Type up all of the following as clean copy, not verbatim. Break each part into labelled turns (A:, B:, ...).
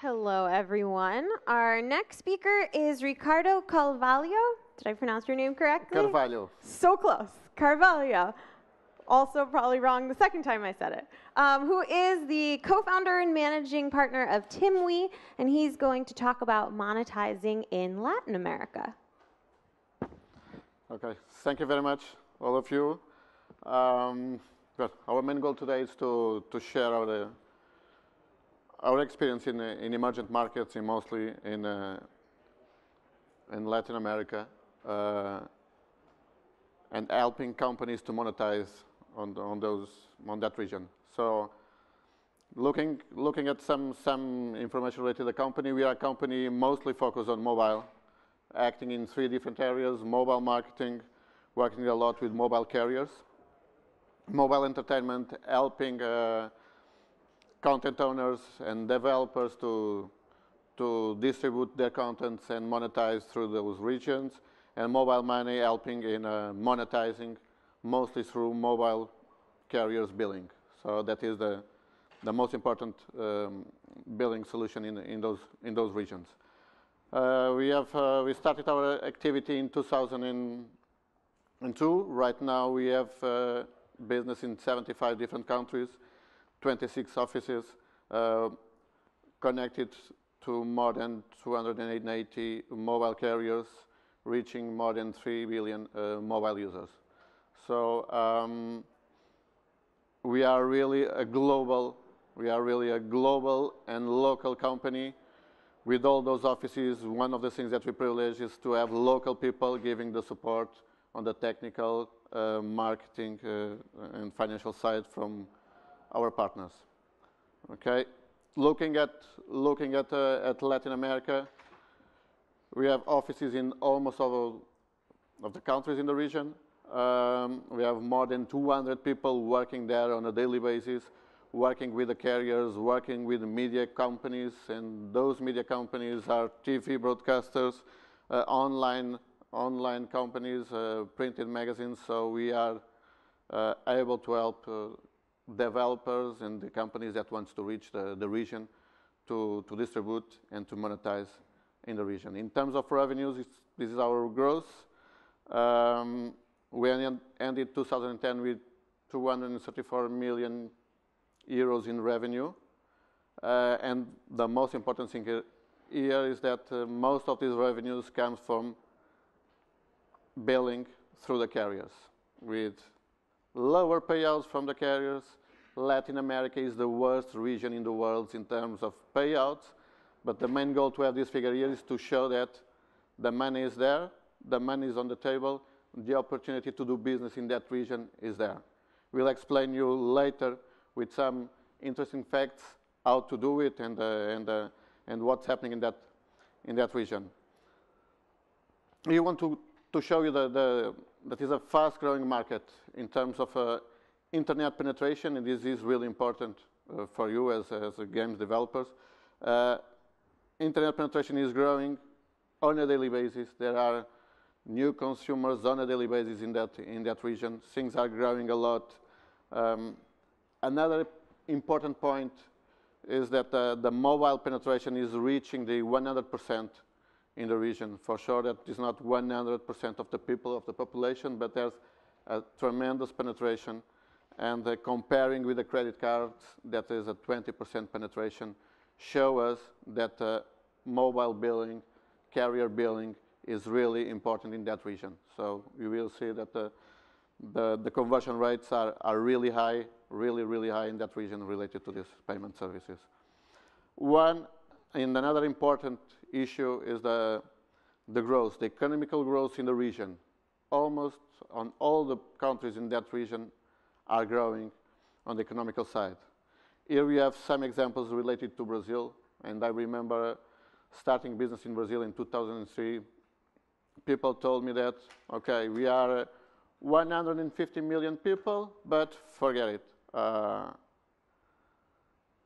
A: Hello, everyone. Our next speaker is Ricardo Carvalho. Did I pronounce your name correctly?
B: Carvalho.
A: So close. Carvalho. Also probably wrong the second time I said it. Who is the co-founder and managing partner of TIMWE, and he's going to talk about monetizing in Latin America.
B: Okay, thank you very much, all of you. Well, our main goal today is to share our experience in emerging markets, and mostly in Latin America, and helping companies to monetize on that region. So, looking at some information related to the company, we are a company mostly focused on mobile, acting in 3 different areas: mobile marketing, working a lot with mobile carriers, mobile entertainment, helping content owners and developers to distribute their contents and monetize through those regions, and mobile money, helping in monetizing, mostly through mobile carriers billing. So that is the most important billing solution in those regions. We started our activity in 2002. Right now we have business in 75 different countries, 26 offices, connected to more than 280 mobile carriers, reaching more than 3 billion mobile users. So we are really a global and local company. With all those offices, one of the things that we privilege is to have local people giving the support on the technical, marketing, and financial side from our partners. Okay, looking at Latin America, we have offices in almost all of the countries in the region. We have more than 200 people working there on a daily basis, working with the carriers, working with the media companies, and those media companies are TV broadcasters, online companies, printed magazines. So we are able to help developers and the companies that wants to reach the region to distribute and to monetize in the region. In terms of revenues, this is our growth. We ended 2010 with 234 million euros in revenue, and the most important thing here is that most of these revenues comes from billing through the carriers, with lower payouts from the carriers. Latin America is the worst region in the world in terms of payouts, but the main goal to have this figure here is to show that the money is there, the money is on the table, the opportunity to do business in that region is there. We'll explain you later with some interesting facts how to do it and what's happening in that region. We want to show you that is a fast-growing market in terms of internet penetration, and this is really important for you as games developers. Internet penetration is growing on a daily basis. There are new consumers on a daily basis in that region. Things are growing a lot. Another important point is that the mobile penetration is reaching the 100% in the region. For sure, that is not 100% of the people, of the population, but there's a tremendous penetration. And comparing with the credit cards, that is a 20% penetration, show us that mobile billing, carrier billing is really important in that region. So you will see that the conversion rates are really high, really high in that region related to these payment services. Another important issue is the growth, the economical growth in the region. Almost on all the countries in that region are growing on the economical side. Here we have some examples related to Brazil, and I remember starting business in Brazil in 2003. People told me that, okay, we are 150 million people, but forget it.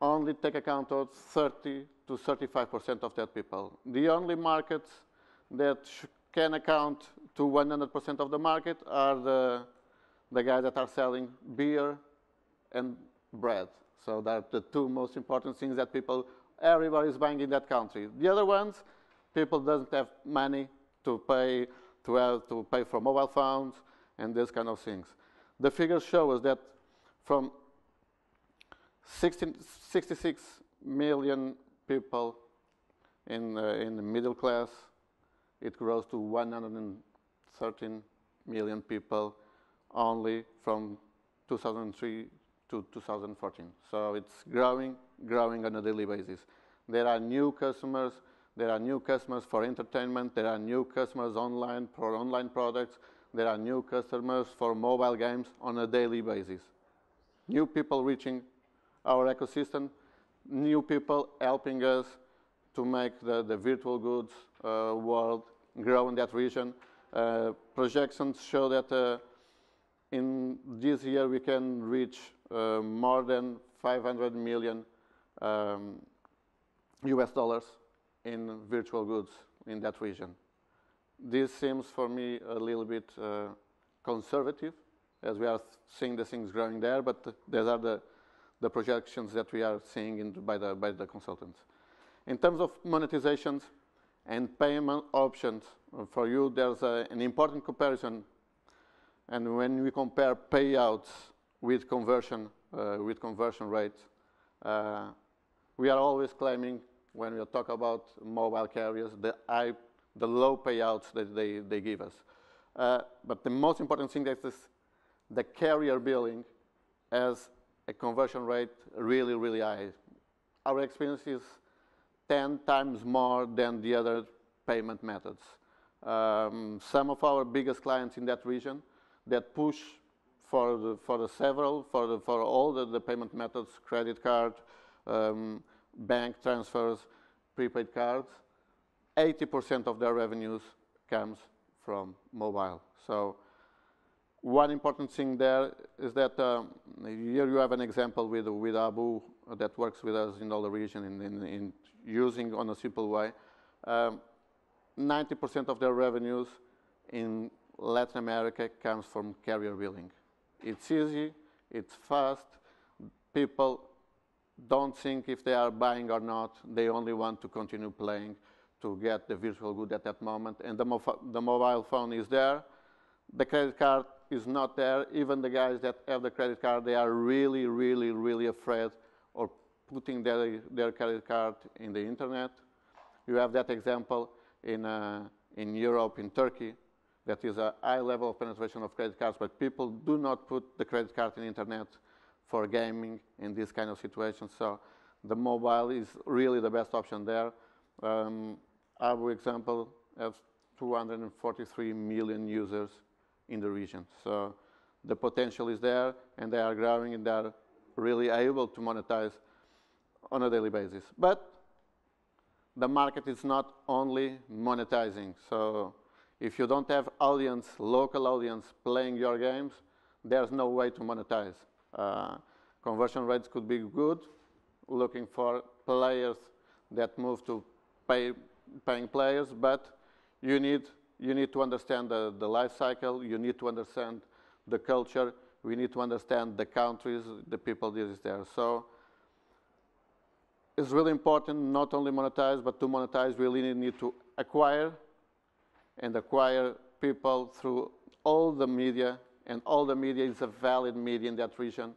B: Only take account of 30 to 35% of that people. The only markets that can account to 100% of the market are the guys that are selling beer and bread. So that are the 2 most important things that people everybody is buying in that country. The other ones, people doesn't have money to pay to pay for mobile phones and these kind of things. The figures show us that from 66 million people in the middle class, it grows to 113 million people only from 2003 to 2014. So it's growing on a daily basis. There are new customers. There are new customers for entertainment. There are new customers online for online products. There are new customers for mobile games on a daily basis. New people reaching our ecosystem. New people helping us to make the virtual goods world grow in that region. Projections show that in this year we can reach more than 500 million US dollars in virtual goods in that region. This seems for me a little bit conservative, as we are seeing the things growing there, but these are the projections that we are seeing by the consultants. In terms of monetizations and payment options, for you there's an important comparison, and when we compare payouts with conversion rates, we are always claiming, when we talk about mobile carriers, the low payouts that they give us. But the most important thing is the carrier billing has a conversion rate really, really high. Our experience is 10 times more than the other payment methods. Some of our biggest clients in that region that push for all the payment methods, credit card, bank transfers, prepaid cards, 80% of their revenues comes from mobile. So one important thing there is that here you have an example with Abu that works with us in all the region in using on a simple way. 90% of their revenues in Latin America comes from carrier billing. It's easy, it's fast, people don't think if they are buying or not, they only want to continue playing to get the virtual good at that moment, and the mobile phone is there, the credit card is not there. Even the guys that have the credit card, they are really, really, really afraid of putting their credit card in the internet. You have that example in Europe, in Turkey, that is a high level of penetration of credit cards, but people do not put the credit card in the internet for gaming in this kind of situations. So the mobile is really the best option there. Our example has 243 million users in the region. So the potential is there, and they are growing, and they are really able to monetize on a daily basis. But the market is not only monetizing. So if you don't have audience, local audience playing your games, there's no way to monetize. Conversion rates could be good, looking for players that move to paying players, but you need to understand the life cycle, you need to understand the culture, we need to understand the countries, the people that is there. So it's really important not only monetize, but to monetize we really need to acquire people through all the media, and all the media is a valid media in that region.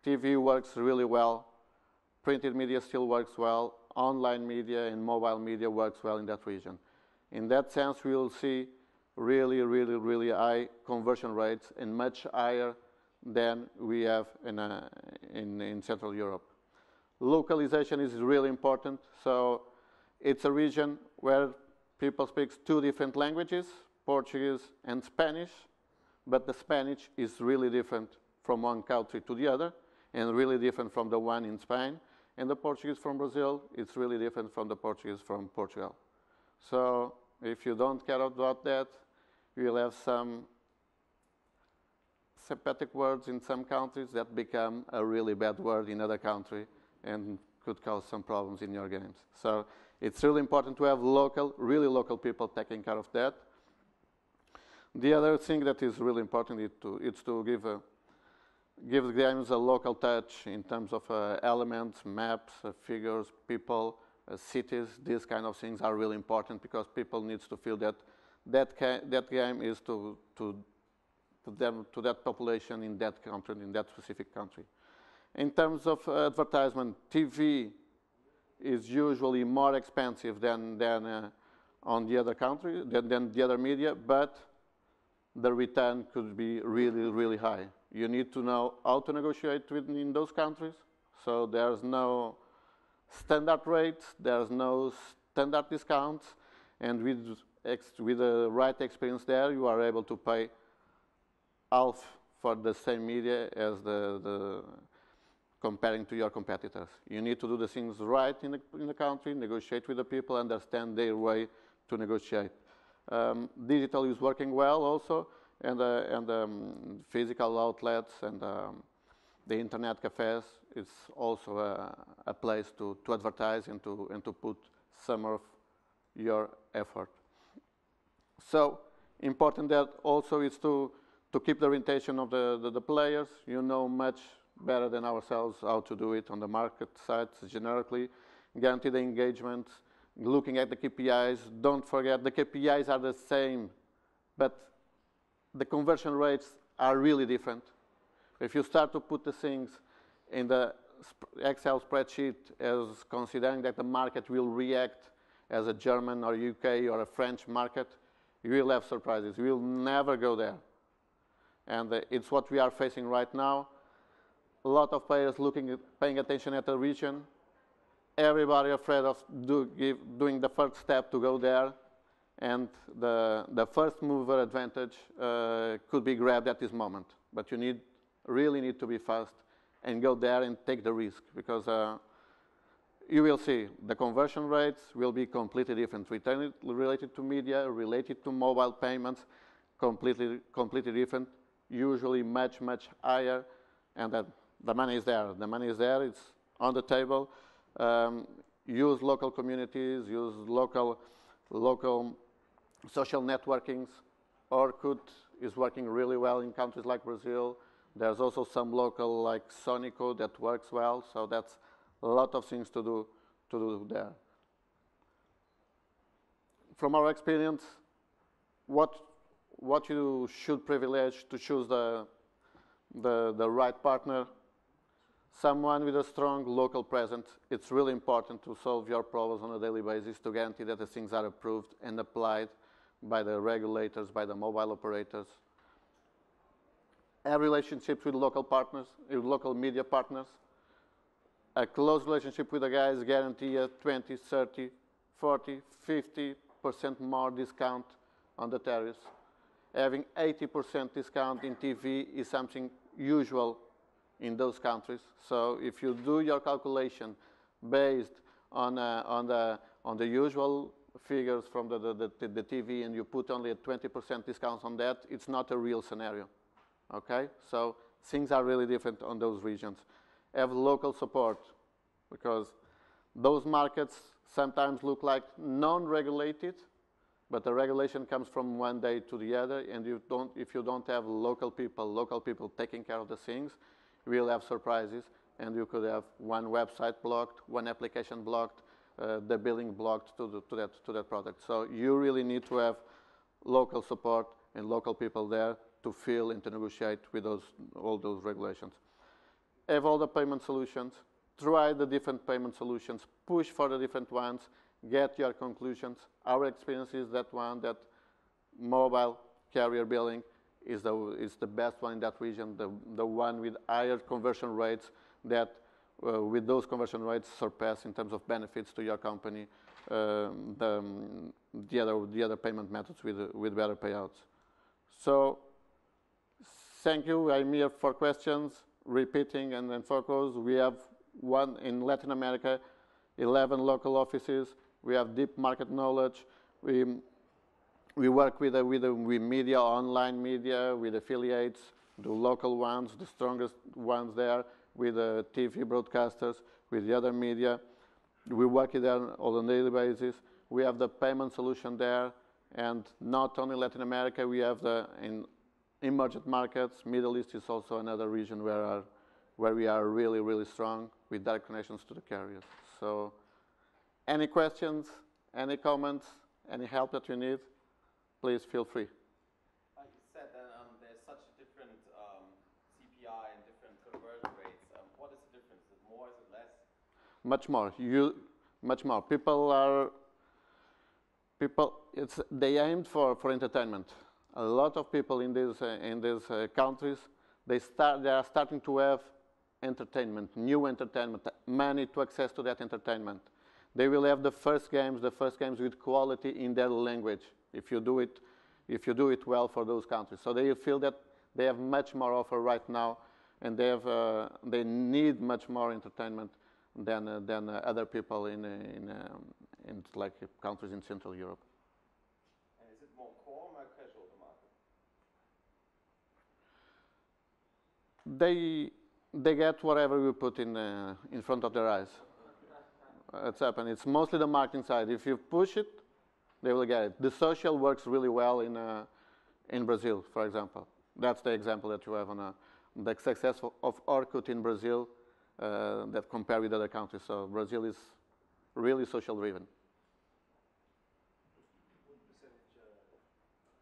B: TV works really well, printed media still works well, online media and mobile media works well in that region. In that sense, we will see really, really, really high conversion rates, and much higher than we have in Central Europe. Localization is really important. So it's a region where people speak two different languages, Portuguese and Spanish, but the Spanish is really different from one country to the other, and really different from the one in Spain. And the Portuguese from Brazil, it's really different from the Portuguese from Portugal. So if you don't care about that, you'll have some sympathetic words in some countries that become a really bad word in other country and could cause some problems in your games. So it's really important to have local, really local people taking care of that. The other thing that is really important is to give the games a local touch in terms of elements, maps, figures, people. cities. These kind of things are really important because people need to feel that that game is to that population in that country, in that specific country. In terms of advertisement, TV is usually more expensive than on the other country, than the other media, but the return could be really, really high. You need to know how to negotiate in those countries. So there's no standard rates, there's no standard discounts, and with the right experience there, you are able to pay half for the same media as comparing to your competitors. You need to do the things right in the country, negotiate with the people, understand their way to negotiate. Digital is working well also, and physical outlets and the internet cafes is also a place to advertise and to put some of your effort. So important that also is to keep the orientation of the players. You know much better than ourselves how to do it on the market side generically. Guarantee the engagement, looking at the KPIs. Don't forget the KPIs are the same, but the conversion rates are really different. If you start to put the things in the Excel spreadsheet as considering that the market will react as a German or UK or a French market, you will have surprises. You will never go there. And it's what we are facing right now. A lot of players paying attention at the region. Everybody afraid of doing the first step to go there. And the first mover advantage could be grabbed at this moment. But you really need to be fast and go there and take the risk, because you will see the conversion rates will be completely different. Return related to media, related to mobile payments, completely different, usually much higher, and that the money is there. The money is there, it's on the table. Use local communities, use local social networkings. Orkut is working really well in countries like Brazil. There's also some local like Sonico that works well, so that's a lot of things to do there. From our experience, what you should privilege to choose the right partner, someone with a strong local presence. It's really important to solve your problems on a daily basis to guarantee that the things are approved and applied by the regulators, by the mobile operators. Have relationships with local partners, with local media partners. A close relationship with the guys guarantee a 20, 30, 40, 50% more discount on the tariffs. Having 80% discount in TV is something usual in those countries. So if you do your calculation based on the usual figures from the TV and you put only a 20% discount on that, it's not a real scenario. Okay, so things are really different on those regions. Have local support, because those markets sometimes look like non-regulated, but the regulation comes from one day to the other, and if you don't have local people taking care of the things, you will have surprises, and you could have one website blocked, one application blocked, the billing blocked to that product. So you really need to have local support and local people there to feel and to negotiate with all those regulations. Have all the payment solutions, try the different payment solutions, push for the different ones, get your conclusions. Our experience is that mobile carrier billing is the best one in that region, the one with higher conversion rates that with those conversion rates surpass in terms of benefits to your company the other payment methods with better payouts. So thank you. I'm here for questions, repeating and then focus. We have one in Latin America, 11 local offices. We have deep market knowledge. We work with media, online media, with affiliates, the local ones, the strongest ones there, with TV broadcasters, with the other media. We work with them on a daily basis. We have the payment solution there, and not only Latin America, we have in emerging markets. Middle East is also another region where we are really, really strong with direct connections to the carriers. So Any questions, any comments, any help that you need, please feel free.
C: You said that there's such a different CPI and different conversion rates. What is the difference? Is it more? Is it less?
B: Much more. Much more. They aimed for entertainment. A lot of people in these countries, they are starting to have entertainment, new entertainment, money to access to that entertainment. They will have the first games with quality in their language. If you do it well for those countries, so they feel that they have much more offer right now, and they need much more entertainment than other people in like countries in Central Europe.
C: And is it more core or more casual, the market?
B: They get whatever we put in front of their eyes. It's happened. It's mostly the marketing side. If you push it, they will get it. The social works really well in Brazil, for example. That's the example that you have on the success of Orkut in Brazil that compare with other countries. So Brazil is really social driven.
D: What percentage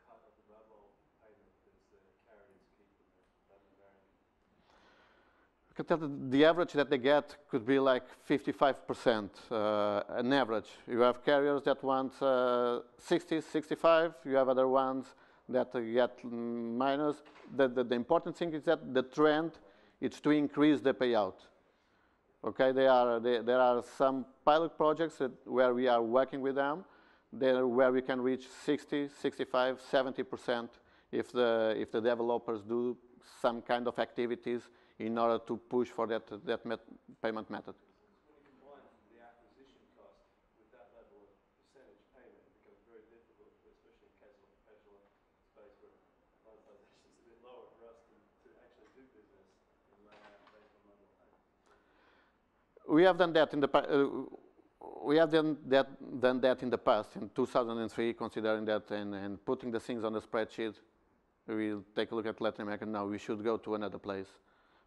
D: cut of the mobile payment does the carriers keep in Latin America?
B: The average that they get could be like 55%, an average. You have carriers that want 60, 65. You have other ones that get minus. The important thing is that the trend is to increase the payout. Okay, there are some pilot projects where we are working with them, where we can reach 60, 65, 70% if the developers do some kind of activities in order to push for that payment method.
D: When you combine the acquisition cost with that level of percentage payment, it becomes very difficult, especially in casual space where monetization is a bit lower for us to actually do business in LatAm based on mobile payment.
B: We have done that in the in the past, in 2003, considering that and putting the things on the spreadsheet. We'll take a look at Latin America now. We should go to another place.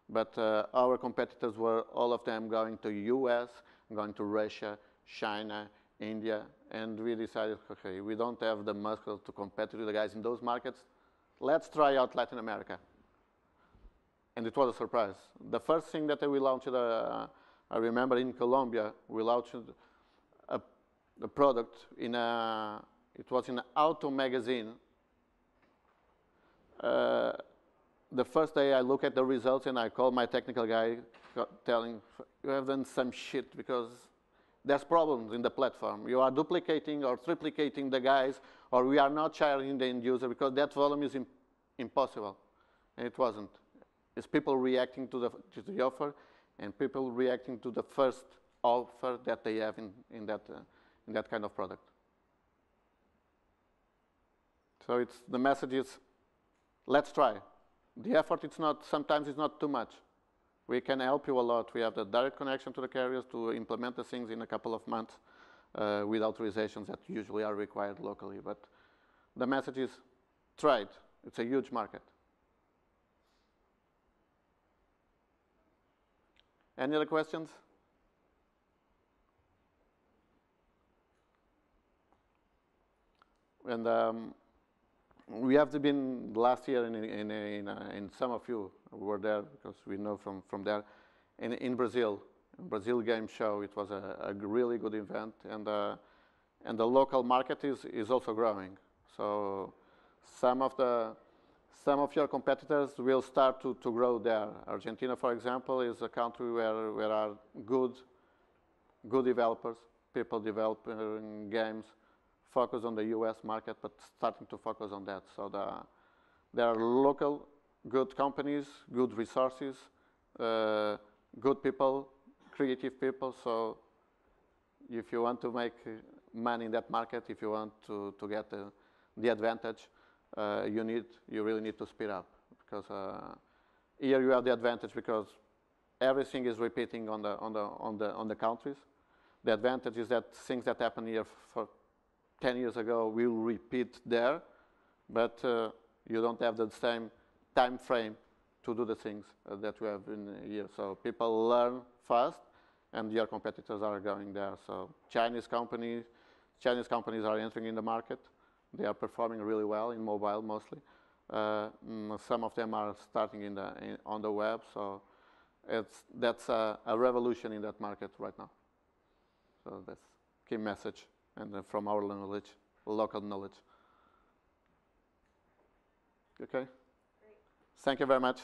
B: But our competitors were all of them going to US, going to Russia, China, India, and we decided, okay, we don't have the muscle to compete with the guys in those markets. Let's try out Latin America. And it was a surprise. The first thing that we launched, I remember in Colombia, we launched a product it was in an auto magazine. The first day I look at the results and I call my technical guy telling, you have done some shit because there's problems in the platform. You are duplicating or triplicating the guys, or we are not sharing the end user because that volume is impossible. And it wasn't. It's people reacting to the offer and people reacting to the first offer that they have in that kind of product. So the message is, let's try. The effort sometimes it's not too much. We can help you a lot. We have the direct connection to the carriers to implement the things in a couple of months with authorizations that usually are required locally. But the message is, try it. It's a huge market. Any other questions? And we have been last year in some of you were there because we know from there in Brazil Game Show. It was a really good event, and the local market is also growing. So some of your competitors will start to grow there. Argentina, for example, is a country where are good developers, people developing games. Focus on the US market, but starting to focus on that. So there are local good companies, good resources, good people, creative people. So if you want to make money in that market, if you want to get the advantage, you really need to speed up, because here you have the advantage because everything is repeating on the countries. The advantage is that things that happen here for 10 years ago will repeat there, but you don't have the same time frame to do the things that you have in here. So people learn fast, and your competitors are going there. So Chinese companies are entering in the market. They are performing really well in mobile mostly. Some of them are starting on the web. So that's a revolution in that market right now. So that's key message, and from our knowledge, local knowledge. Okay. Great. Thank you very much.